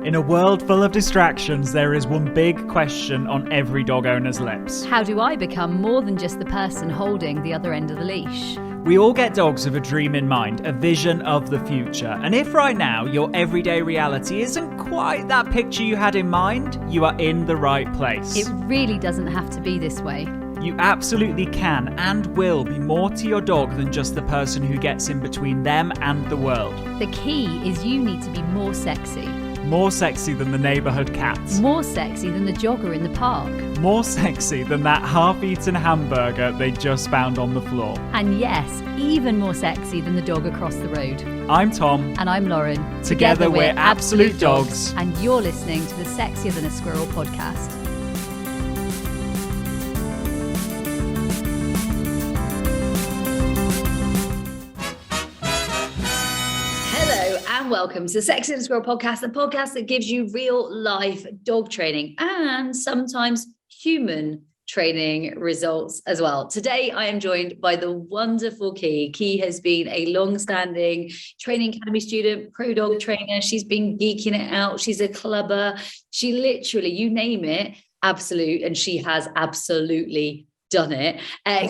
In a world full of distractions, there is one big question on every dog owner's lips. How do I become more than just the person holding the other end of the leash? We all get dogs with a dream in mind, a vision of the future. And if right now your everyday reality isn't quite that picture you had in mind, you are in the right place. It really doesn't have to be this way. You absolutely can and will be more to your dog than just the person who gets in between them and the world. The key is you need to be more sexy. More sexy than the neighbourhood cat. More sexy than the jogger in the park. More sexy than that half-eaten hamburger they just found on the floor. And yes, even more sexy than the dog across the road. I'm Tom. And I'm Lauren. Together we're Absolute Dogs. And you're listening to the Sexier Than a Squirrel podcast. And welcome to the Sexier Than a Squirrel podcast, the podcast that gives you real life dog training and sometimes human training results as well. Today, I am joined by the wonderful Key. Key has been a long-standing training academy student, pro dog trainer. She's been geeking it out. She's a clubber. She literally, you name it, absolute, and she has absolutely done it.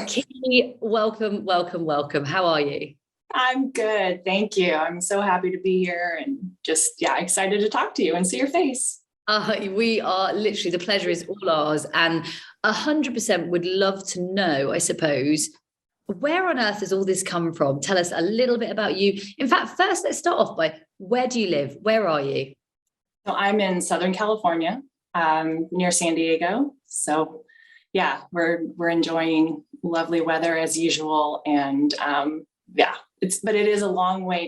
Key, welcome. How are you? I'm good. Thank you. I'm so happy to be here and just, excited to talk to you and see your face. We are literally, the pleasure is all ours, and 100% would love to know, I suppose, where on earth has all this come from? Tell us a little bit about you. In fact, first, let's start off by, where do you live? Where are you? So I'm in Southern California, near San Diego. So we're enjoying lovely weather as usual. And but it is a long way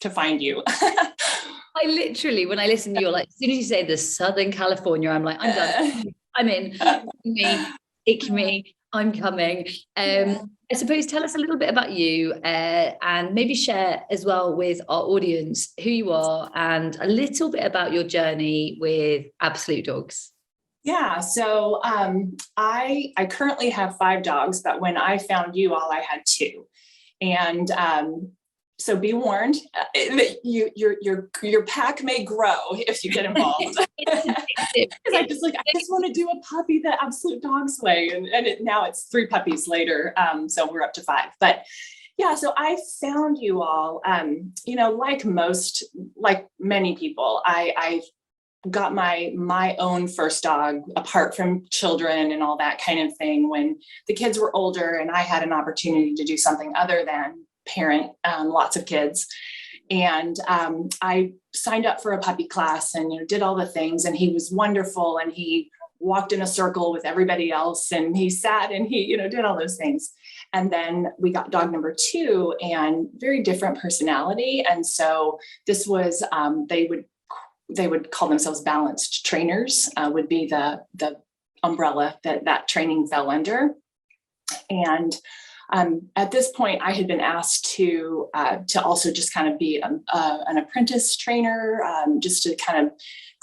to find you. I literally, when I listen to you, like, as soon as you say the Southern California, I'm like, I'm done. I'm in. Me, I'm coming. I suppose tell us a little bit about you and maybe share as well with our audience who you are and a little bit about your journey with Absolute Dogs. Yeah, so I currently have 5 dogs, but when I found you all, I had 2. And so be warned, your pack may grow if you get involved. Because I just want to do a puppy the Absolute Dogs way, and now it's 3 puppies later, so we're up to 5. But so I found you all, like many people, I got my own first dog apart from children and all that kind of thing when the kids were older and I had an opportunity to do something other than parent lots of kids. And I signed up for a puppy class and did all the things, and he was wonderful, and he walked in a circle with everybody else, and he sat and he did all those things. And then we got dog number 2, and very different personality. And so this was they would call themselves balanced trainers, would be the umbrella that training fell under. And at this point, I had been asked to also just kind of be an apprentice trainer, just to kind of,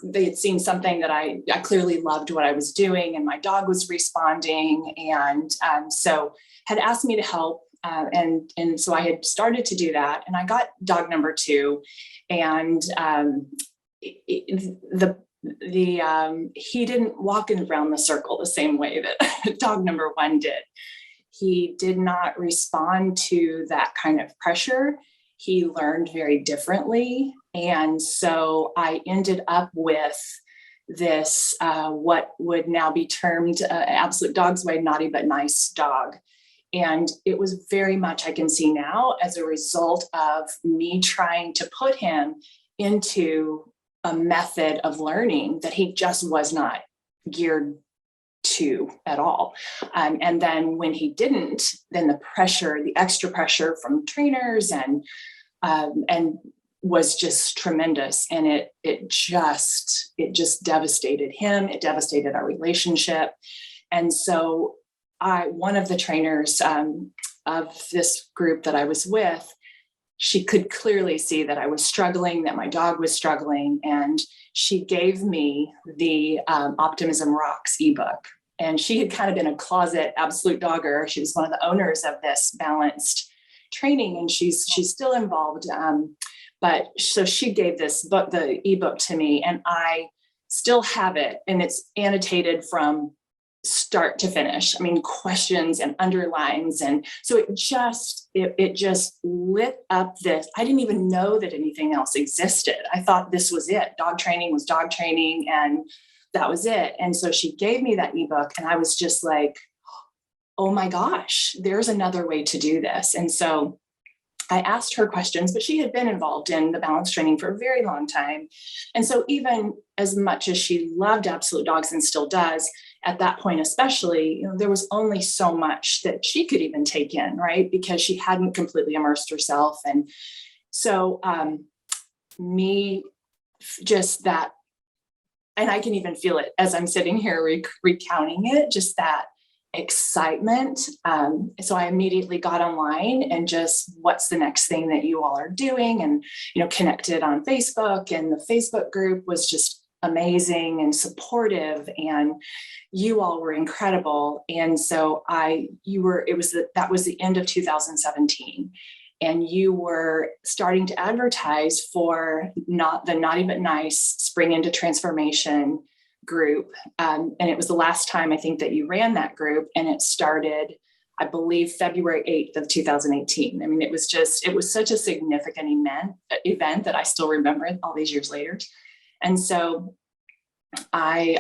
they had seen something that I clearly loved what I was doing, and my dog was responding, and so had asked me to help. And so I had started to do that, and I got dog number 2, and he didn't walk around the circle the same way that dog number 1 did. He did not respond to that kind of pressure. He learned very differently. And so I ended up with this, what would now be termed Absolute Dogs way, naughty but nice dog. And it was very much, I can see now, as a result of me trying to put him into a method of learning that he just was not geared to at all. And then when he didn't, then the extra pressure from trainers and was just tremendous. And it just devastated him. It devastated our relationship. And so one of the trainers of this group that I was with, she could clearly see that I was struggling, that my dog was struggling. And she gave me the Optimism Rocks ebook. And she had kind of been a closet absolute dogger. She was one of the owners of this balanced training, and she's still involved. But so she gave this book, the ebook, to me, and I still have it, and it's annotated from start to finish. I mean, questions and underlines. And so it just lit up this. I didn't even know that anything else existed. I thought this was it. Dog training was dog training, and that was it. And so she gave me that ebook, and I was just like, oh my gosh, there's another way to do this. And so I asked her questions, but she had been involved in the balance training for a very long time. And so even as much as she loved Absolute Dogs and still does, at that point especially, you know, there was only so much that she could even take in, right? Because she hadn't completely immersed herself. And so me just that, and I can even feel it as I'm sitting here recounting it, just that excitement. So I immediately got online and just, what's the next thing that you all are doing? And, you know, connected on Facebook, and the Facebook group was just amazing and supportive, and you all were incredible. And so that was the end of 2017. And you were starting to advertise for the Naughty But Nice Spring into Transformation group. And it was the last time I think that you ran that group, and it started, I believe, February 8th of 2018. I mean, it was such a significant event that I still remember it all these years later. And so I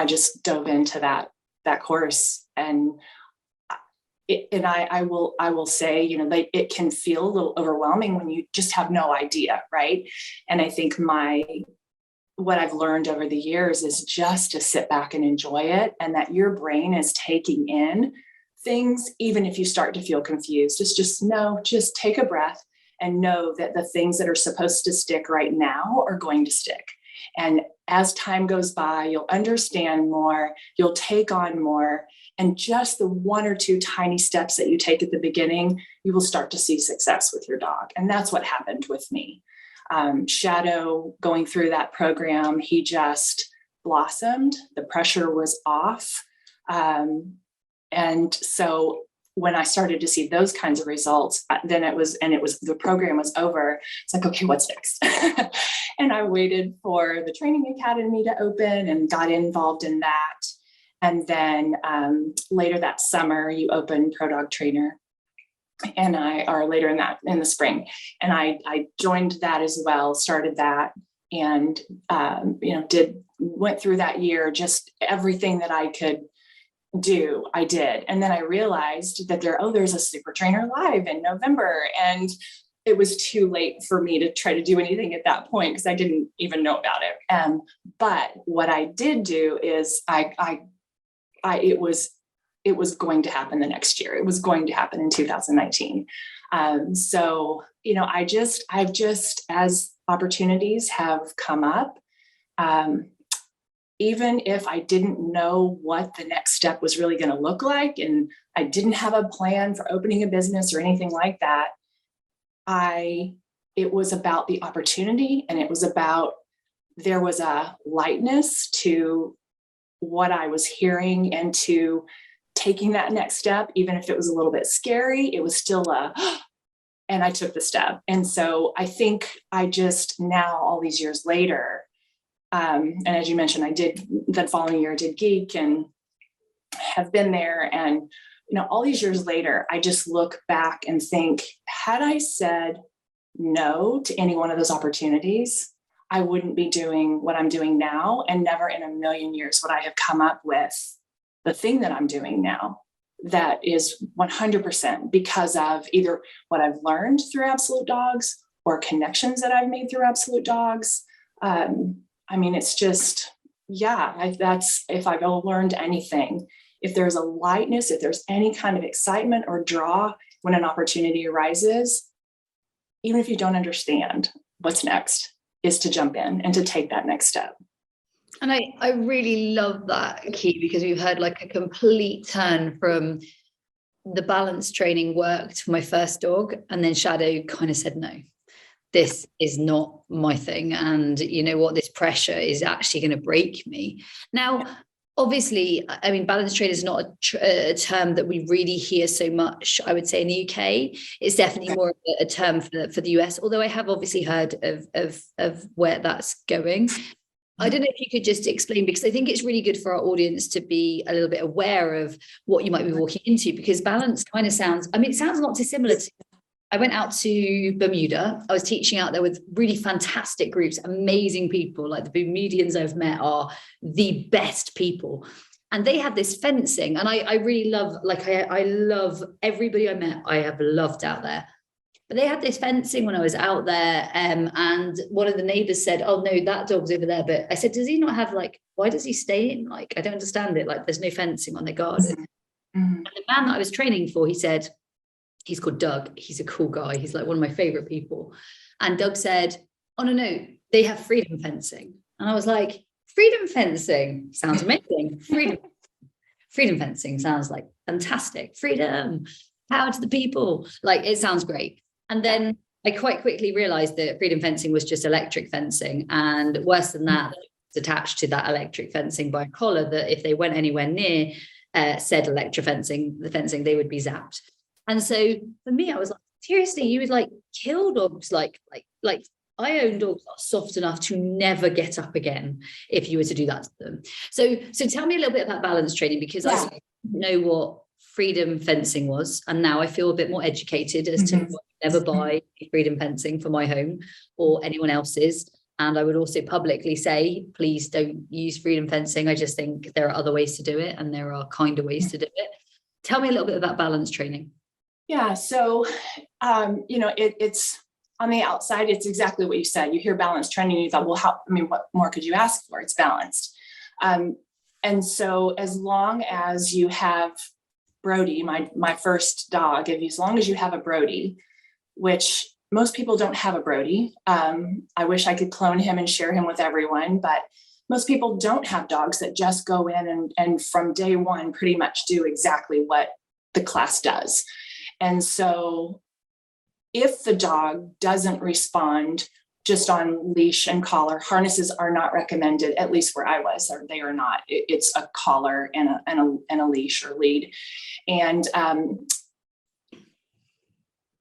just dove into that course, and I will say, you know, it can feel a little overwhelming when you just have no idea, right? And I think what I've learned over the years is just to sit back and enjoy it, and that your brain is taking in things, even if you start to feel confused. It's just take a breath and know that the things that are supposed to stick right now are going to stick. And as time goes by, you'll understand more, you'll take on more, and just the one or two tiny steps that you take at the beginning, you will start to see success with your dog. And that's what happened with me. Shadow, going through that program, he just blossomed. The pressure was off. And so when I started to see those kinds of results, then the program was over. It's like, okay, what's next? And I waited for the training academy to open and got involved in that. And then later that summer, you opened Pro Dog Trainer. Later in the spring. And I joined that as well, started that, and, went through that year, just everything that I could do, I did. And then I realized that there's a Super Trainer Live in November, and it was too late for me to try to do anything at that point because I didn't even know about it. But what I did do is it was going to happen the next year. It was going to happen in 2019. So, you know, I've just, as opportunities have come up, even if I didn't know what the next step was really going to look like, and I didn't have a plan for opening a business or anything like that, it was about the opportunity, and it was about, there was a lightness to what I was hearing and to taking that next step. Even if it was a little bit scary, it was still and I took the step. And so I think I just now, all these years later, and as you mentioned, I did that following year, I did Geek and have been there. And, you know, all these years later, I just look back and think, had I said no to any one of those opportunities, I wouldn't be doing what I'm doing now, and never in a million years would I have come up with the thing that I'm doing now. That is 100% because of either what I've learned through Absolute Dogs or connections that I've made through Absolute Dogs. I mean, it's just, that's, if I've learned anything, if there's a lightness, if there's any kind of excitement or draw when an opportunity arises, even if you don't understand what's next, is to jump in and to take that next step. And I really love that, Key, because we've had like a complete turn from the balance training worked for my first dog, and then Shadow kind of said, no, this is not my thing. And you know what, this pressure is actually going to break me. Now, Obviously, I mean, balance training is not a term that we really hear so much, I would say, in the UK. It's definitely more of a term for the US, although I have obviously heard of where that's going. I don't know if you could just explain, because I think it's really good for our audience to be a little bit aware of what you might be walking into, because balance kind of sounds, I mean, it sounds not dissimilar to, I went out to Bermuda. I was teaching out there with really fantastic groups, amazing people. Like the Bermudians I've met are the best people. And they had this fencing. And I really love, like, I love everybody I met, I have loved out there. But they had this fencing when I was out there. And one of the neighbors said, oh, no, that dog's over there. But I said, does he not have, like, why does he stay in? Like, I don't understand it. Like, there's no fencing on the garden. Mm-hmm. And the man that I was training for, he said, he's called Doug. He's a cool guy. He's like one of my favorite people. And Doug said, oh, no, they have freedom fencing. And I was like, freedom fencing sounds amazing. Freedom fencing sounds like fantastic. Freedom, power to the people. Like, it sounds great. And then I quite quickly realized that freedom fencing was just electric fencing. And worse than that, it's attached to that electric fencing by a collar, that if they went anywhere near said electric fencing, the fencing, they would be zapped. And so for me, I was like, seriously, you would like kill dogs, like I own dogs that are soft enough to never get up again if you were to do that to them. So tell me a little bit about balance training, because I didn't know what freedom fencing was, and now I feel a bit more educated as to never buy freedom fencing for my home or anyone else's. And I would also publicly say, please don't use freedom fencing. I just think there are other ways to do it, and there are kinder ways to do it. Tell me a little bit about balance training. Yeah. So, it's on the outside, it's exactly what you said. You hear balance training, and you thought, well, what more could you ask for? It's balanced. And so as long as you have Brody, my first dog, as long as you have a Brody, which most people don't have a Brody. I wish I could clone him and share him with everyone, but most people don't have dogs that just go in and from day one pretty much do exactly what the class does. And so if the dog doesn't respond just on leash and collar, harnesses are not recommended, at least where I was, or they are not. It's a collar and a leash or lead. And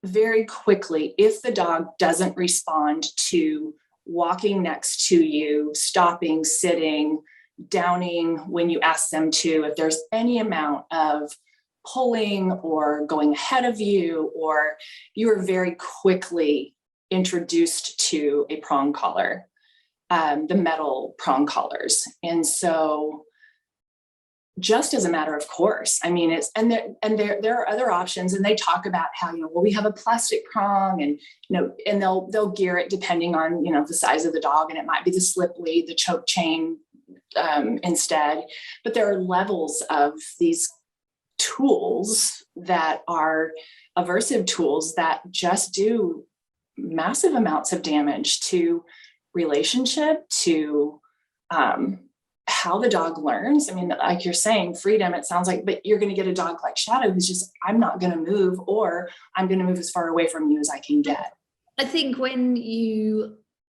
very quickly, if the dog doesn't respond to walking next to you, stopping, sitting, downing when you ask them to, if there's any amount of pulling or going ahead of you, or you are very quickly introduced to a prong collar, the metal prong collars. And so just as a matter of course, I mean, there are other options, and they talk about how, we have a plastic prong, and, and they'll gear it depending on, the size of the dog, and it might be the slip lead, the choke chain instead. But there are levels of these tools that are aversive tools that just do massive amounts of damage to relationship, to how the dog learns. I mean, like you're saying, freedom, it sounds like, but you're going to get a dog like Shadow who's just, I'm not going to move, or I'm going to move as far away from you as I can get. I think when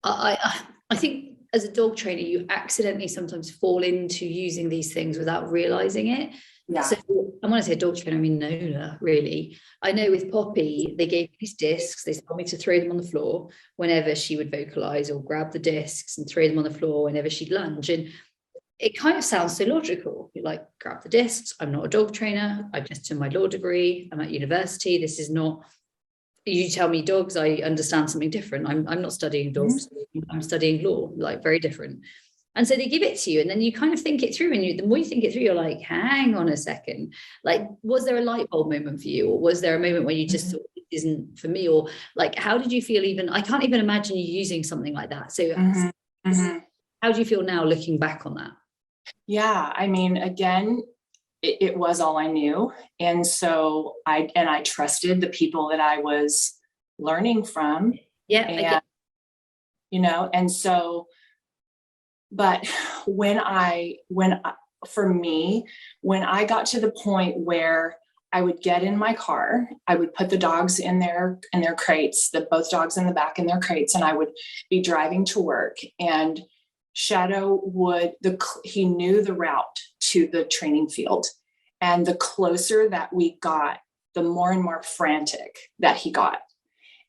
I think as a dog trainer, you accidentally sometimes fall into using these things without realizing it. Yeah. So I want to say dog trainer, I mean Nola, really. I know with Poppy, they gave me these discs. They told me to throw them on the floor whenever she would vocalize, or grab the discs and throw them on the floor whenever she'd lunge. And it kind of sounds so logical. You're like, grab the discs. I'm not a dog trainer. I've just done my law degree. I'm at university. This is not, you tell me dogs, I understand something different. I'm not studying dogs. I'm studying law, like very different. And so they give it to you, and then you kind of think it through, and the more you think it through, you're like, hang on a second. Like, was there a light bulb moment for you? Or was there a moment where you just thought, this isn't for me? Or like, how did you feel even? I can't even imagine you using something like that. So how do you feel now looking back on that? Yeah, I mean, again, it was all I knew. And so I trusted the people that I was learning from. Yeah. And, and so, but when I got to the point where I would get in my car, I would put the dogs in their crates, both dogs in the back in their crates, and I would be driving to work, and Shadow he knew the route to the training field. And the closer that we got, the more and more frantic that he got.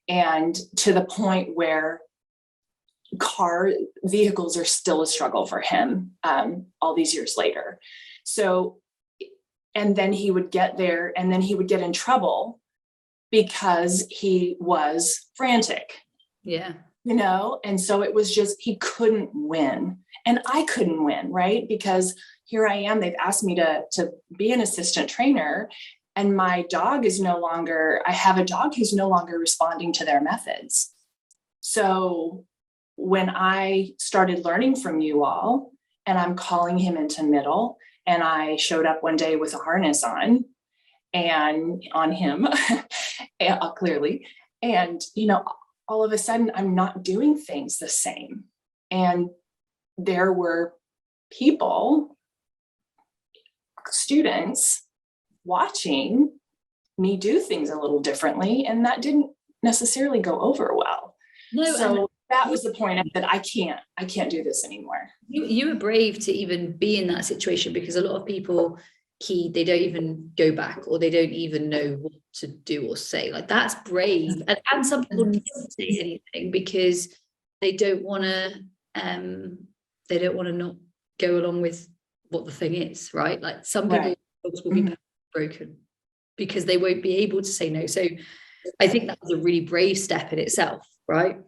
And to the point where vehicles are still a struggle for him all these years later. So, and then he would get there and then he would get in trouble because he was frantic. Yeah. And so it was just, he couldn't win and I couldn't win, right? Because here I am, they've asked me to be an assistant trainer and my dog is I have a dog who's no longer responding to their methods. So when I started learning from you all and I'm calling him into middle and I showed up one day with a harness on him clearly. And, all of a sudden I'm not doing things the same. And there were students watching me do things a little differently. And that didn't necessarily go over well. No, so that was the point of that. I can't do this anymore. You were brave to even be in that situation, because a lot of people, they don't even go back or they don't even know what to do or say. Like, that's brave. And some people don't say anything because they don't want to not go along with what the thing is, right? Like, some people will be broken because they won't be able to say no. So I think that was a really brave step in itself, right?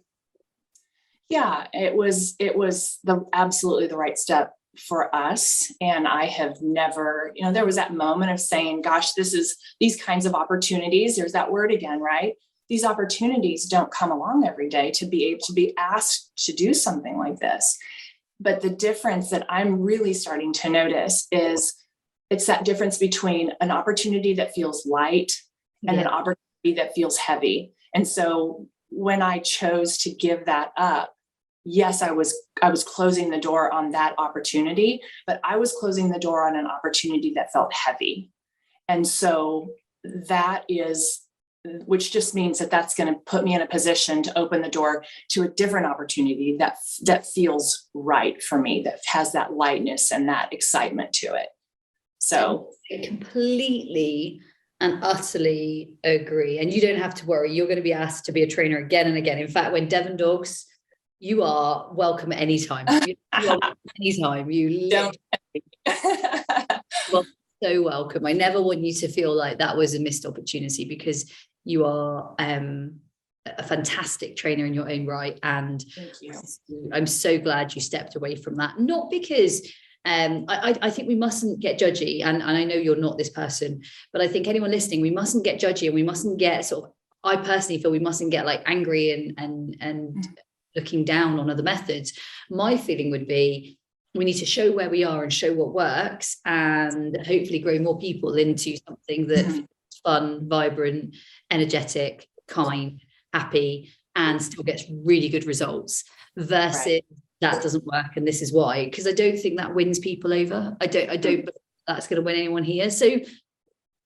Yeah, it was absolutely the right step for us. And I have never, there was that moment of saying, gosh, these kinds of opportunities, there's that word again, right? These opportunities don't come along every day to be able to be asked to do something like this. But the difference that I'm really starting to notice is it's that difference between an opportunity that feels light and an opportunity that feels heavy. And so when I chose to give that up, yes, I was closing the door on that opportunity, but I was closing the door on an opportunity that felt heavy. And so which just means that that's going to put me in a position to open the door to a different opportunity that feels right for me, that has that lightness and that excitement to it. So I completely and utterly agree. And you don't have to worry. You're going to be asked to be a trainer again and again. In fact, when Devon Dogs, you are welcome at any time. Anytime. You don't. Well, so welcome. I never want you to feel like that was a missed opportunity, because you are a fantastic trainer in your own right. And thank you. I'm so glad you stepped away from that. Not because I think we mustn't get judgy, and I know you're not this person, but I think anyone listening, we mustn't get judgy, and we mustn't get I personally feel we mustn't get like angry and looking down on other methods. My feeling would be we need to show where we are and show what works, and hopefully grow more people into something that's fun, vibrant, energetic, kind, happy, and still gets really good results, versus that doesn't work and this is why. Because I don't think that wins people over. I don't believe that's going to win anyone here. So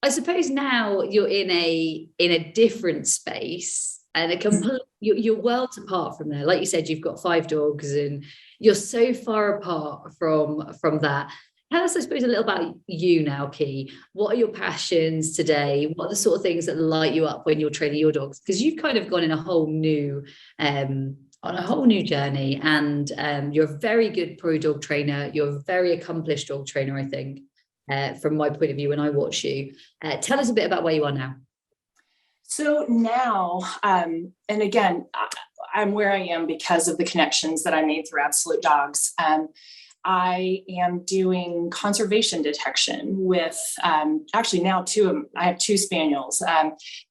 I suppose now you're in a different space, and you're worlds apart from there. Like you said, you've got 5 dogs and you're so far apart from that. Tell us, I suppose, a little about you now, Key. What are your passions today? What are the sort of things that light you up when you're training your dogs? Because you've kind of gone in a whole new on a whole new journey, and you're a very good pro dog trainer. You're a very accomplished dog trainer, I think, from my point of view when I watch you. Tell us a bit about where you are now. So now, and again, I'm where I am because of the connections that I made through Absolute Dogs. I am doing conservation detection with, actually now I have 2 spaniels.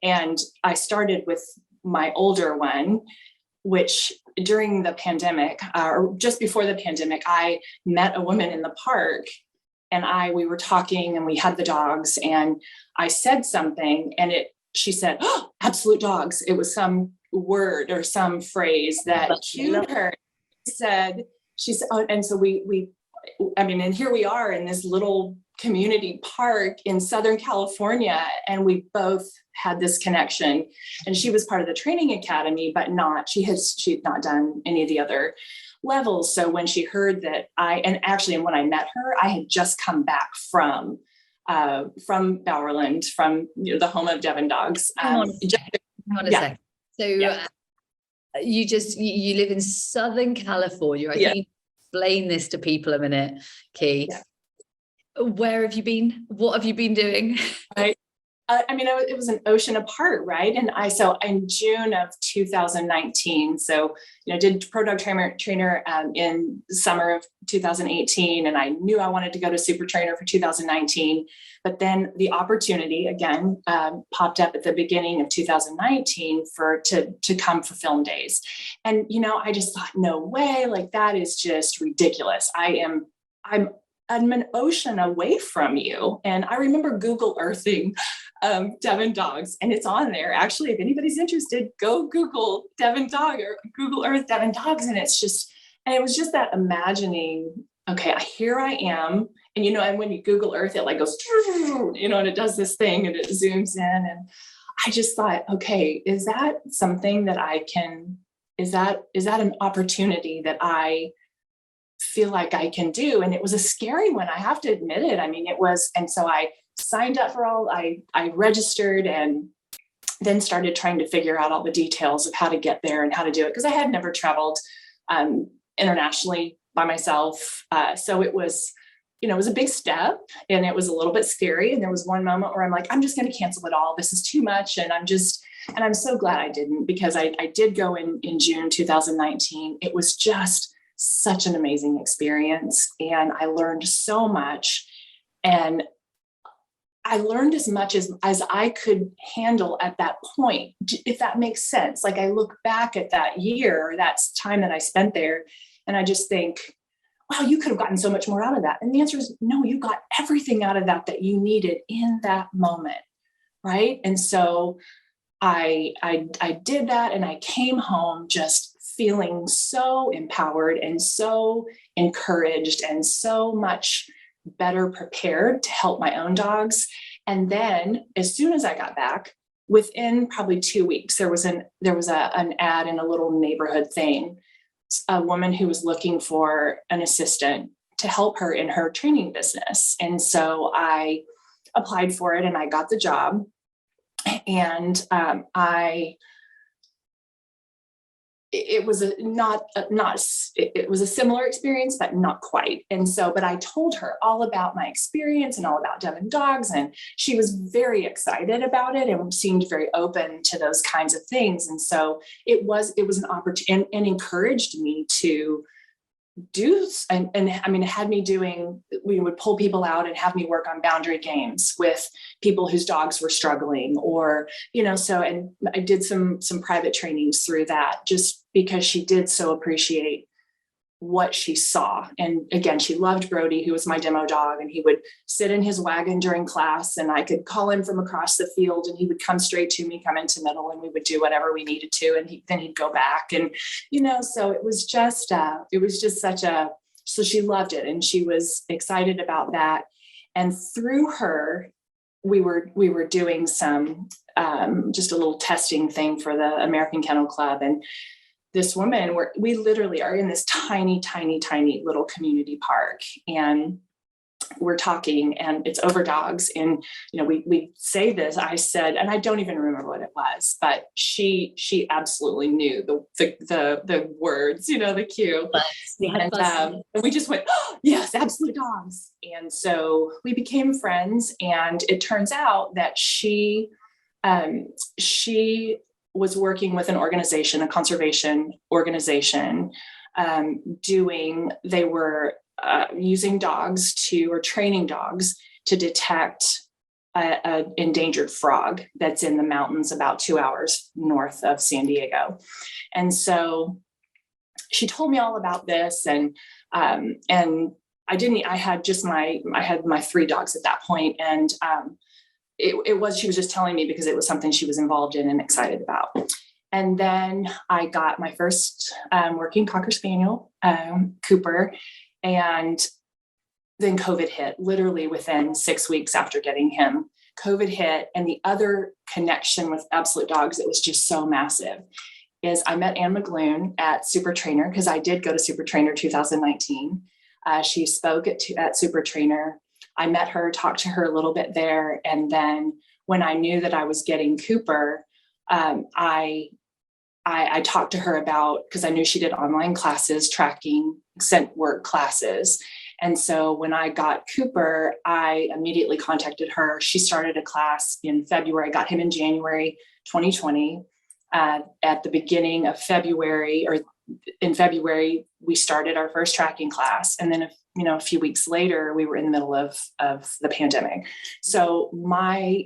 And I started with my older one, which during the pandemic, or just before the pandemic, I met a woman in the park, and we were talking and we had the dogs, and I said something, and she said, "Oh, Absolute Dogs." It was some word or some phrase that cued her. She said, oh, and so and here we are in this little community park in Southern California, and we both had this connection. And she was part of the training academy, but she had not done any of the other levels. So when she heard that and when I met her, I had just come back from Bowerland, from the home of Devon dogs. Hang on a sec. So you live in Southern California. I think you explain this to people a minute, Key. Yeah. Where have you been? What have you been doing? Right. It was an ocean apart, right? And so in June of 2019, did pro dog trainer in summer of 2018, and I knew I wanted to go to super trainer for 2019. But then the opportunity again popped up at the beginning of 2019 to come for film days, and I just thought, no way, like that is just ridiculous. I'm an ocean away from you. And I remember Google Earthing Devon dogs, and it's on there. Actually, if anybody's interested, go Google Devon dog or Google Earth Devon dogs. And it was just that imagining, okay, here I am. And, and when you Google Earth, it like goes, and it does this thing and it zooms in. And I just thought, okay, is that something that is that an opportunity that I feel like I can do? And it was a scary one, I have to admit it. It was, and so I signed up for I registered and then started trying to figure out all the details of how to get there and how to do it, because I had never traveled internationally by myself. So it was, it was a big step, and it was a little bit scary. And there was one moment where I'm like, I'm just going to cancel it all. This is too much. And I'm so glad I didn't, because I did go in June 2019. It was just such an amazing experience. And I learned so much, and I learned as much as I could handle at that point, if that makes sense. Like I look back at that year, that's time that I spent there, and I just think, wow, you could have gotten so much more out of that. And the answer is no, you got everything out of that you needed in that moment. Right. And so I did that, and I came home just feeling so empowered and so encouraged and so much better prepared to help my own dogs. And then as soon as I got back, within probably 2 weeks, there was an ad in a little neighborhood thing, a woman who was looking for an assistant to help her in her training business. And so I applied for it, and I got the job. And it was it was a similar experience, but not quite. And so, but I told her all about my experience and all about Devon dogs, and she was very excited about it and seemed very open to those kinds of things. And so it was an opportunity, and encouraged me to do, and it had me doing, we would pull people out and have me work on boundary games with people whose dogs were struggling, or, and I did some private trainings through that, just because she did so appreciate what she saw. And again, she loved Brody, who was my demo dog, and he would sit in his wagon during class, and I could call him from across the field, and he would come straight to me, come into middle, and we would do whatever we needed to. And then he'd go back. And, so it was just so she loved it, and she was excited about that. And through her, we were doing some, just a little testing thing for the American Kennel Club. And this woman, we literally are in this tiny, tiny, tiny little community park, and we're talking, and it's over dogs. And, we say this, I said, and I don't even remember what it was, but she absolutely knew the words, the cue. And we just went, oh, yes, Absolute Dogs. And so we became friends, and it turns out that she was working with an organization, a conservation organization, they were using training dogs to detect an endangered frog that's in the mountains about 2 hours north of San Diego. And so she told me all about this, and I had my 3 dogs at that point. And she was just telling me because it was something she was involved in and excited about. And then I got my first working Cocker Spaniel, Cooper, and then COVID hit. Literally within 6 weeks after getting him, COVID hit, and the other connection with Absolute Dogs, it was just so massive. is I met Anne McGloon at Super Trainer, because I did go to Super Trainer 2019. She spoke at Super Trainer. I met her, talked to her a little bit there. And then when I knew that I was getting Cooper, I talked to her about, because I knew she did online classes, tracking, scent work classes. And so when I got Cooper, I immediately contacted her. She started a class in February. I got him in January 2020. At the beginning of February, or in February, we started our first tracking class. And then, a few weeks later, we were in the middle of the pandemic. So my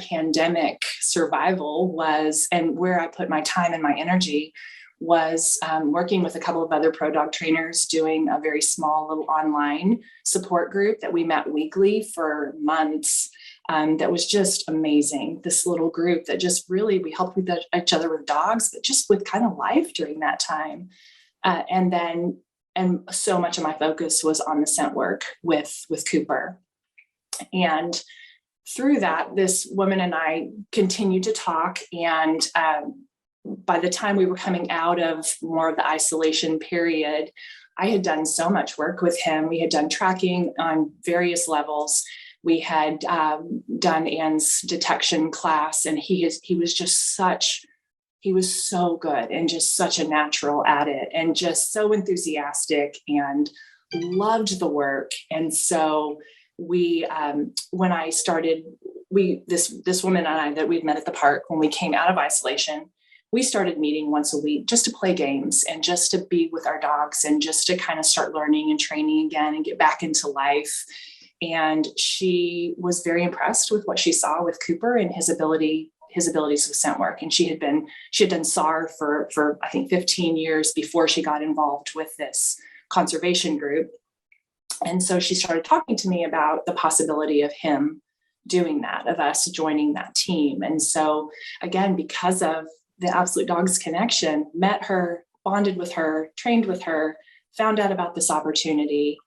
pandemic survival was, and where I put my time and my energy was working with a couple of other pro dog trainers, doing a very small little online support group that we met weekly for months. That was just amazing. This little group that just really, we helped with each other with dogs, but just with kind of life during that time. And so much of my focus was on the scent work with Cooper. And through that, this woman and I continued to talk. And by the time we were coming out of more of the isolation period, I had done so much work with him. We had done tracking on various levels. We had done Anne's detection class, and he was so good and just such a natural at it, and just so enthusiastic and loved the work. And so we, when I started, this woman and I that we'd met at the park when we came out of isolation, we started meeting once a week just to play games and just to be with our dogs and just to kind of start learning and training again and get back into life. And she was very impressed with what she saw with Cooper and his abilities with scent work. And she had done SAR for I think 15 years before she got involved with this conservation group. And so she started talking to me about the possibility of him doing that, of us joining that team. And so again, because of the Absolute Dogs connection, met her, bonded with her, trained with her, found out about this opportunity.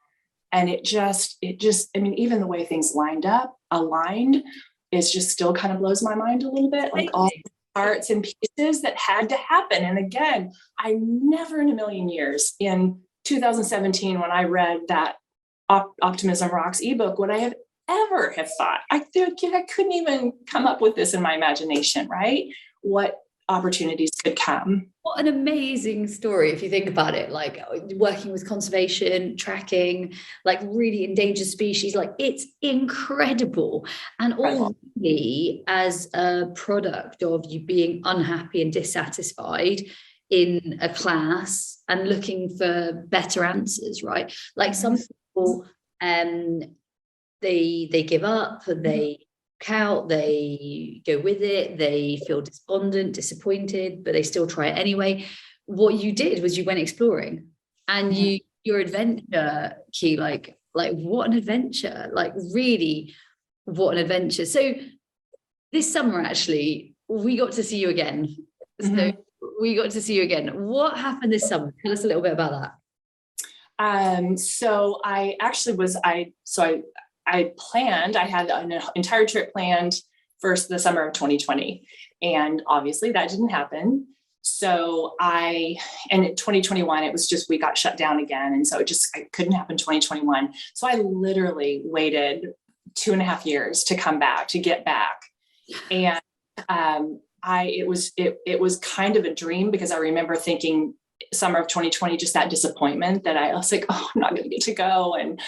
And it just, I mean, even the way things aligned, is just still kind of blows my mind a little bit, like all the parts and pieces that had to happen. And again, I never in a million years in 2017, when I read that Optimism Rocks ebook, would I have ever have thought, I couldn't even come up with this in my imagination, right? What opportunities could come. What an amazing story, if you think about it, like working with conservation, tracking, like really endangered species, like it's incredible. And all really as a product of you being unhappy and dissatisfied in a class and looking for better answers, right? Like some people, they give up, they out, they go with it, they feel despondent, disappointed, but they still try it anyway. What you did was you went exploring, and your adventure, Key, like what an adventure, like really what an adventure. So this summer, actually, we got to see you again. So we got to see you again. What happened this summer? Tell us a little bit about that. So I actually was, I had an entire trip planned for the summer of 2020. And obviously that didn't happen. So and in 2021, it was just, we got shut down again. And so it couldn't happen in 2021. So I literally waited 2.5 years to get back. And it was kind of a dream, because I remember thinking summer of 2020, just that disappointment that I was like, oh, I'm not going to get to go. And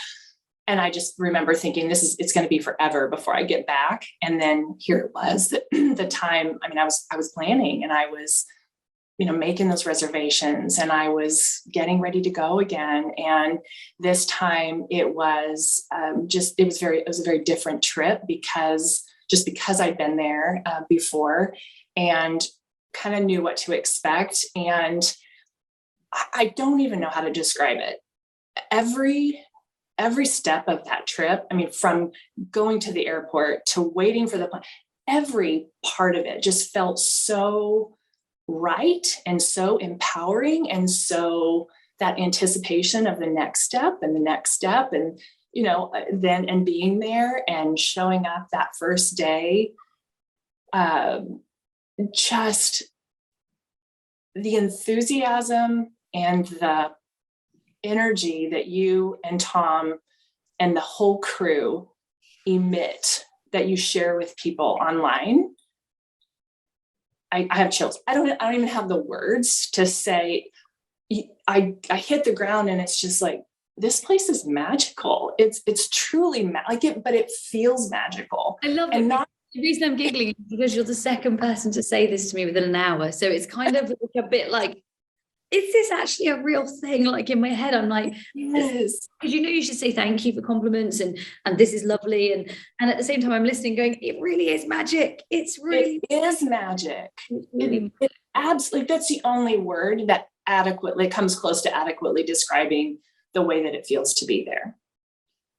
I just remember thinking it's going to be forever before I get back. And then here it was, the time, I mean, I was planning, and I was, making those reservations, and I was getting ready to go again. And this time it was it was a very different trip, because I'd been there before and kind of knew what to expect. And I don't even know how to describe it. Every step of that trip, I mean, from going to the airport to waiting for the plane, every part of it just felt so right and so empowering. And so that anticipation of the next step and the next step, and, and being there and showing up that first day, just the enthusiasm and the energy that you and Tom and the whole crew emit, that you share with people online, I have chills. I don't even have the words to say. I hit the ground and it's just like, this place is magical. It's truly but it feels magical. I love it. The reason I'm giggling is because you're the second person to say this to me within an hour. So it's kind of like a bit like, is this actually a real thing? Like in my head, I'm like, yes, because you should say thank you for compliments and this is lovely. And at the same time, I'm listening going, it really is magic. It is magic. It absolutely, that's the only word that adequately comes close to adequately describing the way that it feels to be there.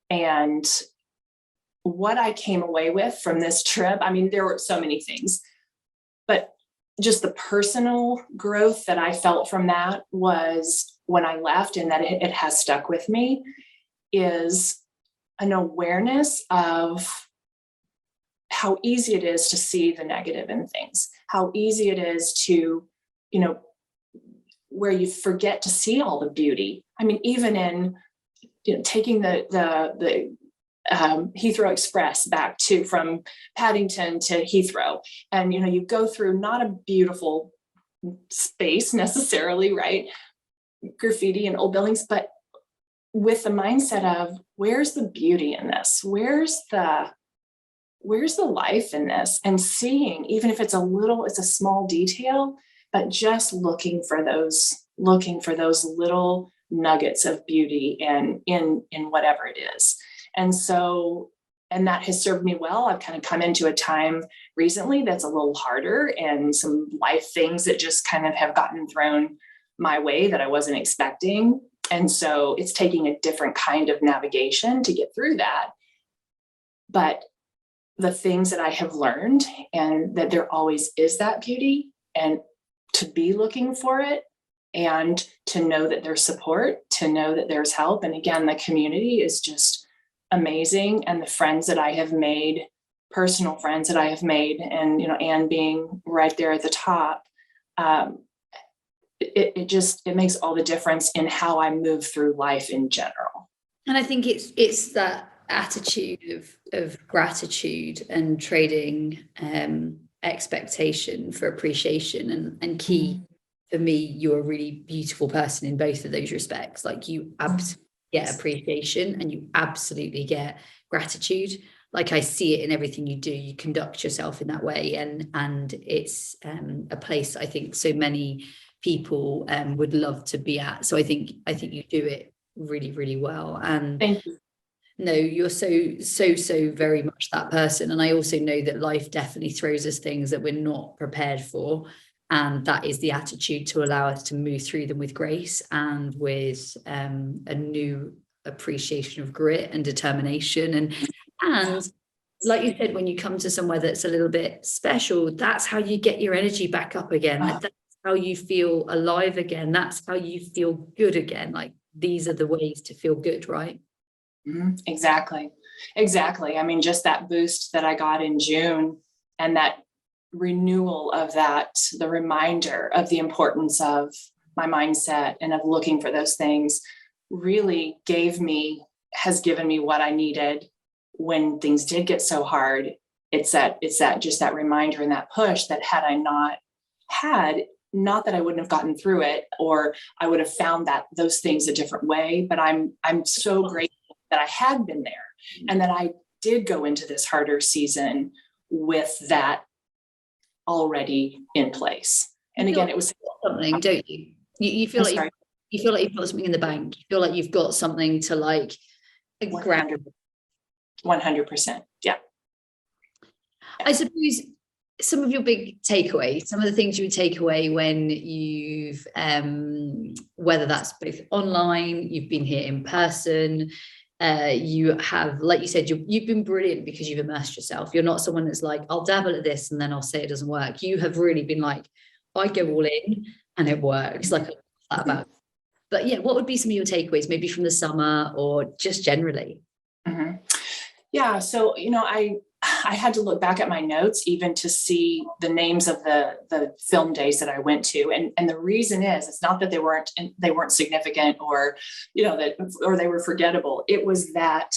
And what I came away with from this trip, I mean, there were so many things, but just the personal growth that I felt from that was, when I left, and that it has stuck with me, is an awareness of how easy it is to see the negative in things, how easy it is to, where you forget to see all the beauty. I mean, even in taking the Heathrow Express back from Paddington to Heathrow, and you go through not a beautiful space necessarily, right? Graffiti and old buildings, but with the mindset of, where's the beauty in this? Where's the life in this? And seeing, even if it's a small detail, but just looking for those little nuggets of beauty in whatever it is. And that has served me well. I've kind of come into a time recently that's a little harder, and some life things that just kind of have gotten thrown my way that I wasn't expecting. And so it's taking a different kind of navigation to get through that. But the things that I have learned, and that there always is that beauty, and to be looking for it, and to know that there's support, to know that there's help. And again, the community is just amazing. And the friends that I have made, personal friends that I have made, and, Anne being right there at the top, it makes all the difference in how I move through life in general. And I think it's that attitude of gratitude and trading expectation for appreciation, and key for me, you're a really beautiful person in both of those respects. Like, you absolutely get appreciation and you absolutely get gratitude. Like, I see it in everything you do. You conduct yourself in that way, and it's a place I think so many people would love to be at. So I think you do it really, really well. And thank you. No, you're so very much that person. And I also know that life definitely throws us things that we're not prepared for. And that is the attitude to allow us to move through them with grace and with a new appreciation of grit and determination. And like you said, when you come to somewhere that's a little bit special, that's how you get your energy back up again. That's how you feel alive again. That's how you feel good again. Like, these are the ways to feel good, right? Mm-hmm. Exactly. I mean, just that boost that I got in June, and that renewal of that, the reminder of the importance of my mindset and of looking for those things, really has given me what I needed when things did get so hard. It's that reminder and that push that had I not had, not that I wouldn't have gotten through it, or I would have found those things a different way, but I'm so grateful that I had been there, and that I did go into this harder season with that already in place. And again, it was something, don't you? You feel like you feel like you've got something in the bank. You feel like you've got something to like grab. 100%. Yeah. I suppose some of your big takeaways, some of the things you would take away when you've, whether that's both online, you've been here in person, you have, like you said, you've been brilliant because you've immersed yourself. You're not someone that's like, I'll dabble at this and then I'll say it doesn't work. You have really been like, I go all in and it works. Like, that about. But yeah, what would be some of your takeaways, maybe from the summer or just generally? Mm-hmm. Yeah. So, I had to look back at my notes even to see the names of the film days that I went to. And the reason is, it's not that they weren't significant or, or they were forgettable. It was that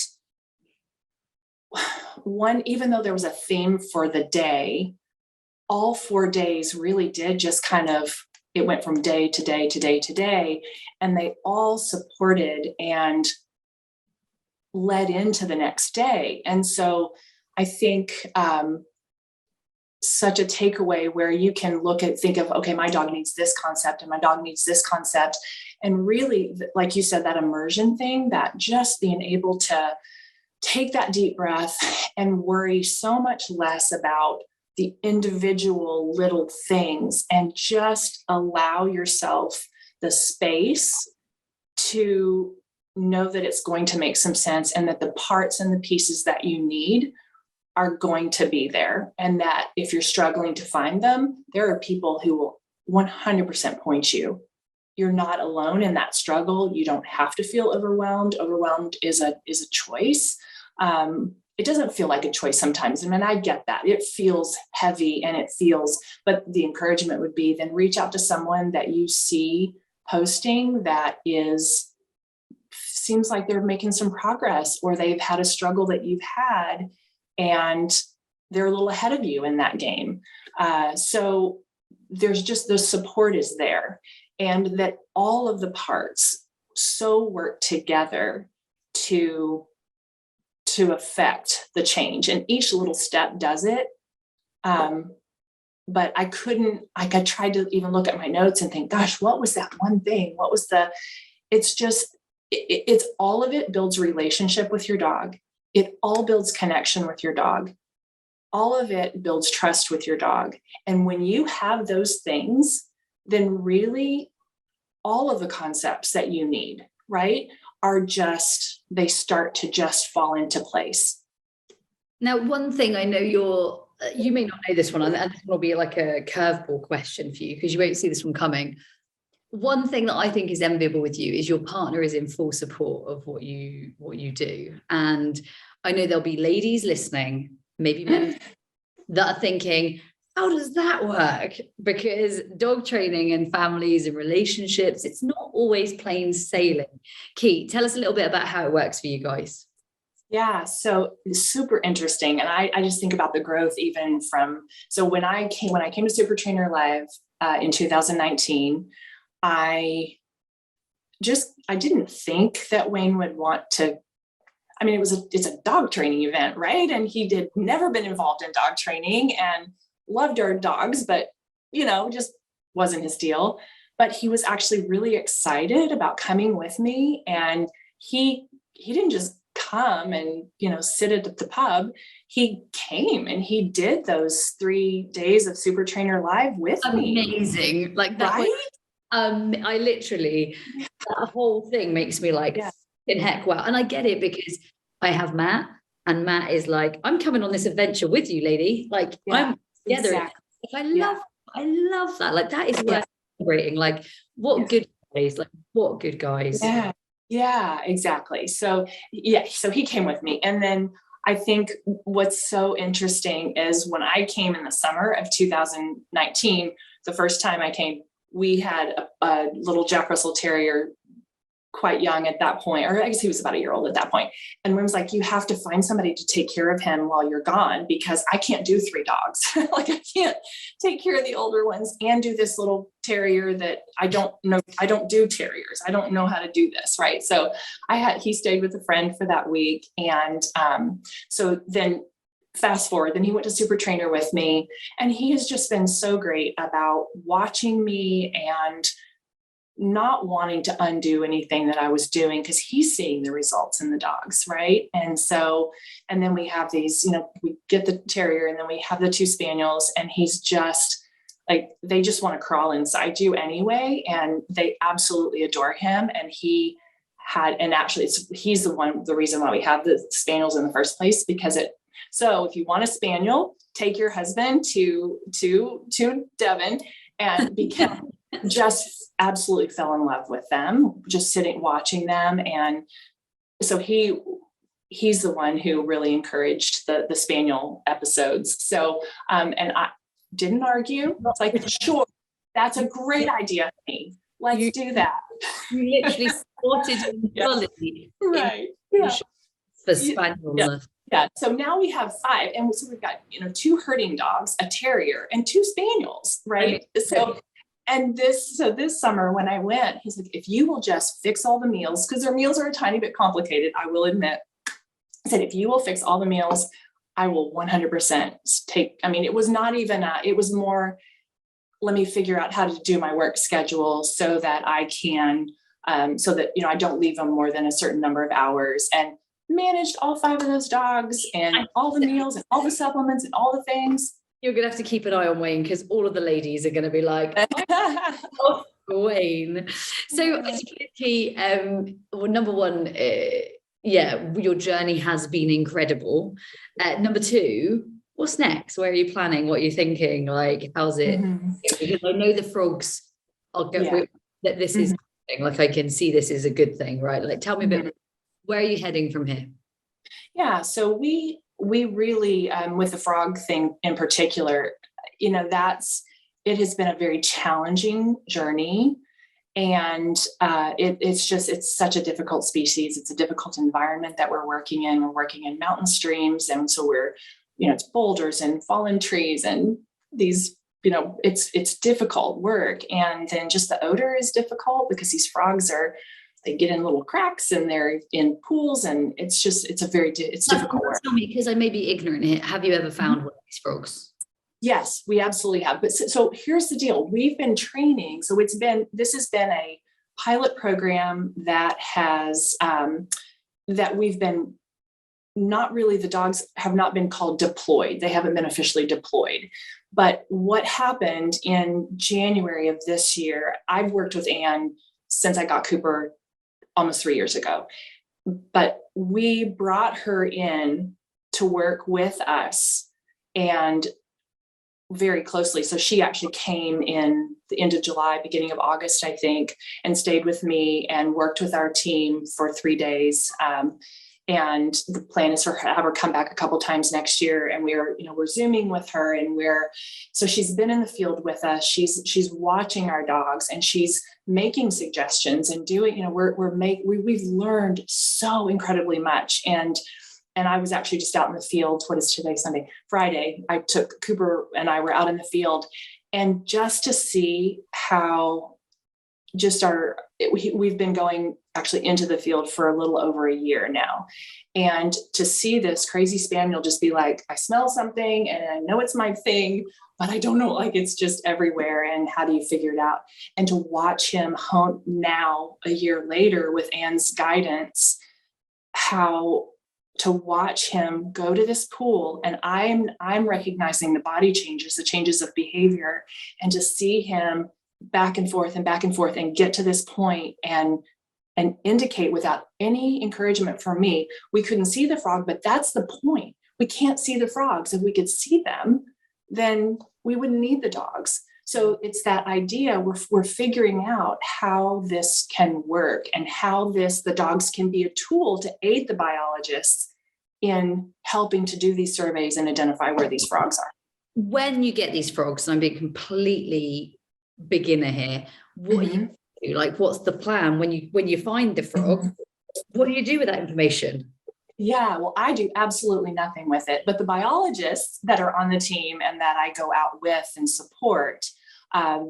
one, even though there was a theme for the day, all 4 days really did just kind of, it went from day to day to day to day, and they all supported and led into the next day. And so I think such a takeaway where you can think of, okay, my dog needs this concept and my dog needs this concept. And really, like you said, that immersion thing, that just being able to take that deep breath and worry so much less about the individual little things and just allow yourself the space to know that it's going to make some sense and that the parts and the pieces that you need are going to be there. And that if you're struggling to find them, there are people who will 100% point you. You're not alone in that struggle. You don't have to feel overwhelmed. Overwhelmed is a choice. It doesn't feel like a choice sometimes. I mean, I get that. It feels heavy but the encouragement would be then reach out to someone that you see posting that seems like they're making some progress, or they've had a struggle that you've had and they're a little ahead of you in that game. So there's just the support is there, and that all of the parts so work together to affect the change, and each little step does it. But I tried to even look at my notes and think, gosh, what was that one thing? It's all of it builds relationship with your dog. It all builds connection with your dog. All of it builds trust with your dog. And when you have those things, then really all of the concepts that you need, right, they start to just fall into place. Now, one thing I know you may not know this one, and this one will be like a curveball question for you because you won't see this one coming. One thing that I think is enviable with you is your partner is in full support of what you do. And I know there'll be ladies listening, maybe men, that are thinking, how does that work? Because dog training and families and relationships, it's not always plain sailing. Kate, tell us a little bit about how it works for you guys. Yeah, so it's super interesting. And I just think about the growth even when I came to Super Trainer Live in 2019, I didn't think that Wayne would want to. I mean, it's a dog training event, right? And he never been involved in dog training and loved our dogs, but just wasn't his deal. But he was actually really excited about coming with me, and he didn't just come and sit at the pub. He came and he did those 3 days of Super Trainer Live with me. Amazing, like that, right? I literally, that whole thing makes me like, in heck, wow. And I get it because I have Matt, and Matt is like, I'm coming on this adventure with you, lady. Like, I'm together. Exactly. I love that. Like, that is worth celebrating. Like, what good guys. Like, what good guys. Yeah, exactly. So he came with me. And then I think what's so interesting is when I came in the summer of 2019, the first time I came, we had a little Jack Russell Terrier, quite young at that point, or I guess he was about a year old at that point. And Wim's like, you have to find somebody to take care of him while you're gone, because I can't do 3 dogs. Like, I can't take care of the older ones and do this little terrier that I don't know. I don't do terriers. I don't know how to do this. Right. So he stayed with a friend for that week. And so then fast forward, then he went to Super Trainer with me, and he has just been so great about watching me and not wanting to undo anything that I was doing, because he's seeing the results in the dogs. Right. And then we have these, we get the terrier, and then we have the 2 spaniels, and he's just like, they just want to crawl inside you anyway. And they absolutely adore him. And he's the reason why we have the spaniels in the first place, because so if you want a spaniel, take your husband to Devon, and become just absolutely fell in love with them, just watching them. And so he's the one who really encouraged the spaniel episodes. So, and I didn't argue. It's like, sure, that's a great idea for me. Let's do that. You literally spotted him fully. Right. Yeah. For spaniel. Yeah. So now we have 5, and so we've got 2 herding dogs, a terrier, and 2 spaniels. Right. So. And this summer when I went, he's like, if you will just fix all the meals, because their meals are a tiny bit complicated, I will admit. I said, if you will fix all the meals, I will 100% take. I mean, it was not even it was more, let me figure out how to do my work schedule so that I can, so that, I don't leave them more than a certain number of hours, and managed all 5 of those dogs and all the meals and all the supplements and all the things. You're going to have to keep an eye on Wayne, because all of the ladies are going to be like, oh, Wayne. So it's well, number one, your journey has been incredible. Number 2, what's next? Where are you planning? What are you thinking? Like, how's it? Mm-hmm. Because I know the frogs are going, that this is like, I can see this is a good thing, right? Like, tell me a bit, where are you heading from here? Yeah. So we really, with the frog thing in particular, it has been a very challenging journey. And it's such a difficult species. It's a difficult environment that we're working in. We're working in mountain streams. And so we're, it's boulders and fallen trees and these, it's difficult work. And then just the odor is difficult, because these frogs they get in little cracks and they're in pools, and it's difficult work. Tell me, because I may be ignorant here. Have you ever found one of these frogs? Yes, we absolutely have. But so here's the deal. We've been training. So this has been a pilot program that has, that we've been, not really, the dogs have not been called deployed. They haven't been officially deployed. But what happened in January of this year, I've worked with Anne since I got Cooper almost 3 years ago, but we brought her in to work with us and very closely. So she actually came in the end of July, beginning of August, I think, and stayed with me and worked with our team for 3 days. And the plan is for her to have her come back a couple times next year. And we're Zooming with her, and so she's been in the field with us. She's watching our dogs, and she's making suggestions and doing, we've learned so incredibly much. And I was actually just out in the field. What is today? Sunday, Friday. I took Cooper and I were out in the field, and just to see how we've been going actually into the field for a little over a year now. And to see this crazy spaniel just be like, I smell something and I know it's my thing, but I don't know, like, it's just everywhere. And how do you figure it out? And to watch him hone now a year later with Anne's guidance, how to watch him go to this pool, and I'm recognizing the body changes, the changes of behavior, and to see him back and forth and get to this point and indicate without any encouragement from me. We couldn't see the frog, but that's the point. We can't see the frogs. If we could see them, then we wouldn't need the dogs. So it's that idea, we're figuring out how this can work, and how the dogs can be a tool to aid the biologists in helping to do these surveys and identify where these frogs are. When you get these frogs, and I'm being completely beginner here, what do you do? Like, what's the plan when you find the frog? What do you do with that information? Yeah, well, I do absolutely nothing with it, but the biologists that are on the team and that I go out with and support,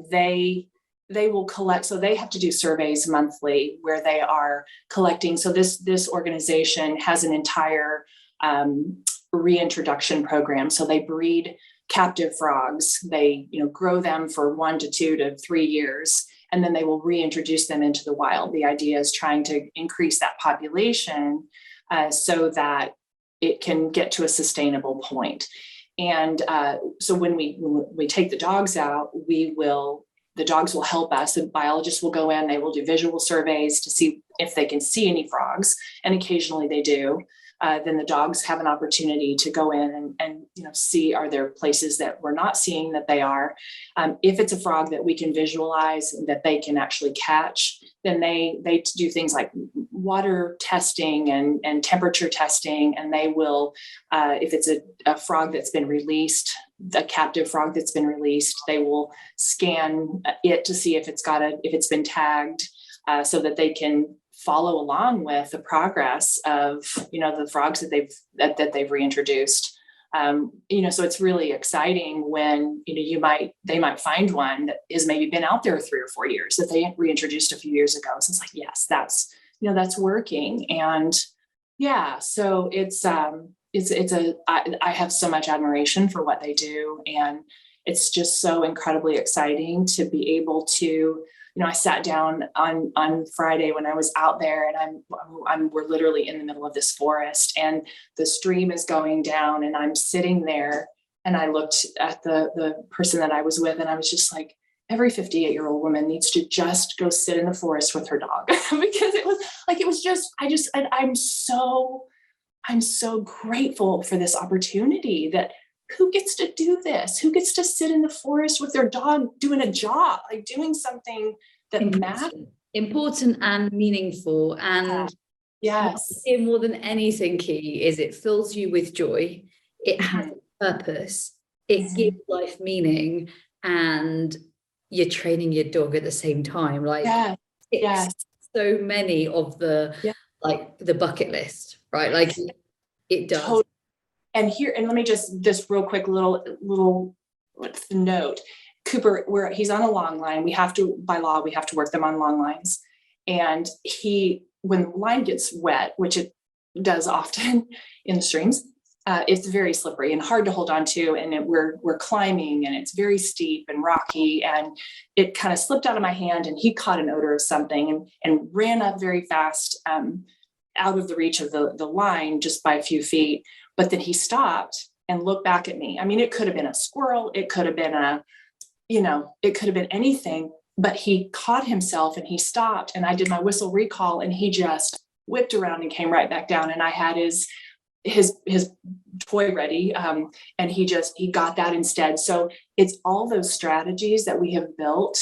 they will collect. So they have to do surveys monthly where they are collecting. So this organization has an entire reintroduction program. So they breed captive frogs. They grow them for 1 to 2 to 3 years, and then they will reintroduce them into the wild. The idea is trying to increase that population so that it can get to a sustainable point. And so when we take the dogs out, the dogs will help us. The biologists will go in, they will do visual surveys to see if they can see any frogs. And occasionally they do. Then the dogs have an opportunity to go in and see, are there places that we're not seeing that they are. If it's a frog that we can visualize and that they can actually catch, then they do things like water testing and temperature testing, and they will, if it's a frog that's been released, a captive frog that's been released, they will scan it to see if it's been tagged, so that they can follow along with the progress of, the frogs that they've reintroduced. So it's really exciting when, they might find one that has maybe been out there 3 or 4 years that they reintroduced a few years ago. So it's like, yes, that's working. And yeah, so I have so much admiration for what they do. And it's just so incredibly exciting to be able to, I sat down on Friday when I was out there, and we're literally in the middle of this forest, and the stream is going down, and I'm sitting there, and I looked at the person that I was with, and I was just like, every 58-year-old woman needs to just go sit in the forest with her dog. Because I'm so grateful for this opportunity that who gets to do this? Who gets to sit in the forest with their dog doing a job, like doing something that matters? Important and meaningful. And yes, more than anything, key is it fills you with joy. It has a purpose. It gives life meaning, and you're training your dog at the same time. Like it's so many of the like the bucket list, right? Like it does. Totally. And let me just real quick little note. Cooper, he's on a long line. By law, we have to work them on long lines. And when the line gets wet, which it does often in the streams, it's very slippery and hard to hold on to. And we're climbing, and it's very steep and rocky, and it kind of slipped out of my hand, and he caught an odor of something and ran up very fast, out of the reach of the line just by a few feet. But then he stopped and looked back at me. I mean, it could have been a squirrel. It could have been it could have been anything, but he caught himself and he stopped, and I did my whistle recall, and he just whipped around and came right back down. And I had his toy ready. And he got that instead. So it's all those strategies that we have built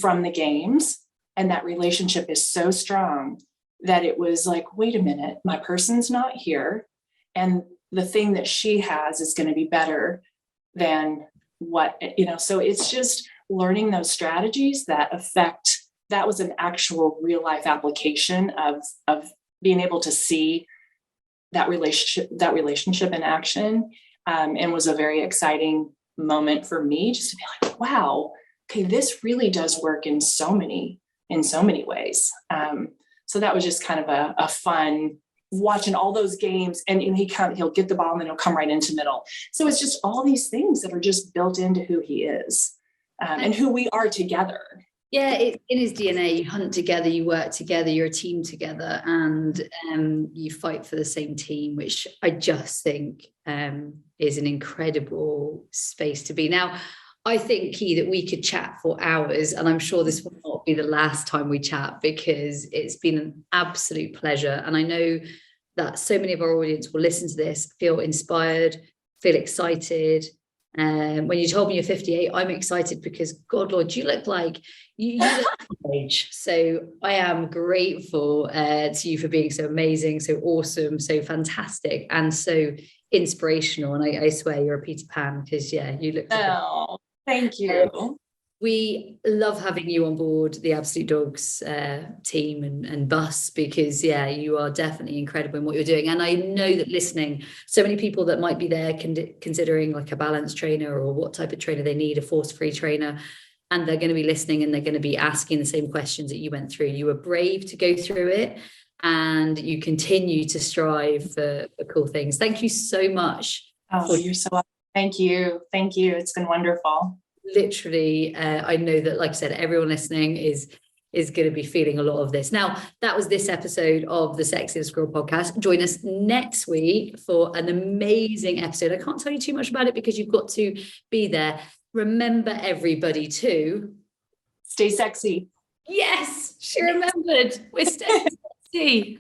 from the games. And that relationship is so strong that it was like, wait a minute, my person's not here. And the thing that she has is going to be better than what, so it's just learning those strategies that was an actual real life application of being able to see that relationship in action, and was a very exciting moment for me just to be like, wow, okay, this really does work in so many ways. So that was just kind of a fun watching all those games, and he'll get the ball and then he'll come right into middle. So it's just all these things that are just built into who he is, and who we are together. Yeah, it's in his DNA. You hunt together, you work together, you're a team together, and you fight for the same team, which I just think is an incredible space to be. Now, I think, Key, that we could chat for hours, and I'm sure this will not be the last time we chat, because it's been an absolute pleasure. And I know that so many of our audience will listen to this, feel inspired, feel excited. When you told me you're 58, I'm excited because, God, Lord, you look like you look my age. So I am grateful to you for being so amazing, so awesome, so fantastic, and so inspirational. And I swear you're a Peter Pan, because, you look. Oh, thank you. We love having you on board the Absolute Dogs team and bus, because you are definitely incredible in what you're doing. And I know that listening, so many people that might be there considering like a balance trainer or what type of trainer they need, a force-free trainer, and they're going to be listening and they're going to be asking the same questions that you went through. You were brave to go through it, and you continue to strive for cool things. Thank you so much. Oh, you're so welcome. Thank you. It's been wonderful. Literally, I know that, like I said, everyone listening is going to be feeling a lot of this. Now, that was this episode of the Sexier Squirrel podcast. Join us next week for an amazing episode. I can't tell you too much about it because you've got to be there. Remember, everybody, to stay sexy. Yes, she remembered. We're staying sexy.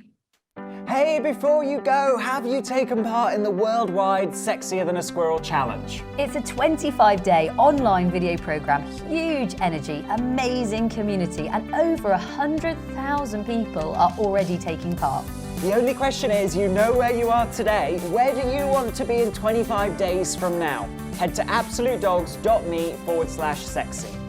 Hey, before you go, have you taken part in the worldwide Sexier Than a Squirrel challenge? It's a 25-day online video program, huge energy, amazing community, and over 100,000 people are already taking part. The only question is, you know where you are today. Where do you want to be in 25 days from now? Head to AbsoluteDogs.me/sexy.